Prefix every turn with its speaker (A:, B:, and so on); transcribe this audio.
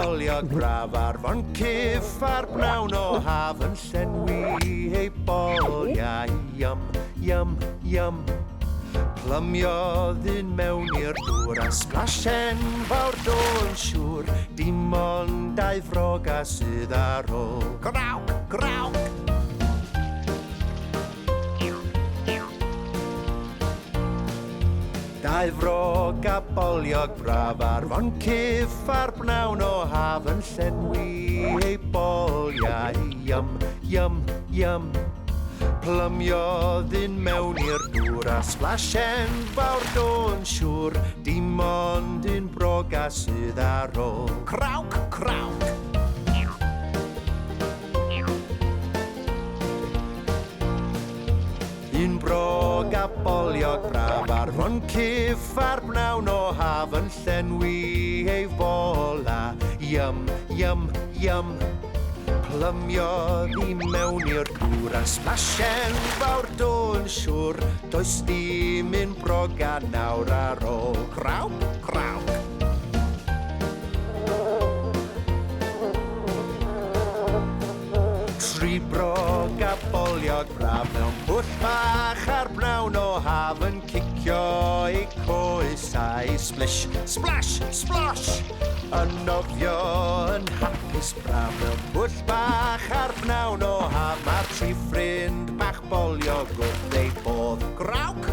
A: boliog braf ar foncyff a'r bnawn o haf yn llenwi ei boliau. Yum, yum, yum. Plymiodd un mewn i'r dŵr a sblash enfawr do'n siŵr. Dim ond dau froga sydd ar ôl. Crawc, crawc. Dau froga boliog braf ar foncyff a'r bnawn o haf yn llenwi ei boliau. Yum, yum, yum. Plymiodd un mewn i'r dŵr a sblash enfawr do'n siŵr. Dim ond un broga sydd ar ôl. Crawc, crawc. Un broga boliog braf ar foncyff a'r bnawn o haf yn llenwi ei fola. Yum, yum, yum. Plymiodd I mewn i'r dŵr a sblash enfawr do'n siŵr. Does dim un broga nawr ar ôl. Crawc, crawc. Tri broga boliog braf mewn pwll bach ar bnawn o haf yn cicio eu coesau. Sblish, splash, sblosh. Yn nofio yn hapus braf mewn pwll bach ar bnawn o haf. Mae'r tri ffrind bach boliog wrth eu bodd. Crawc,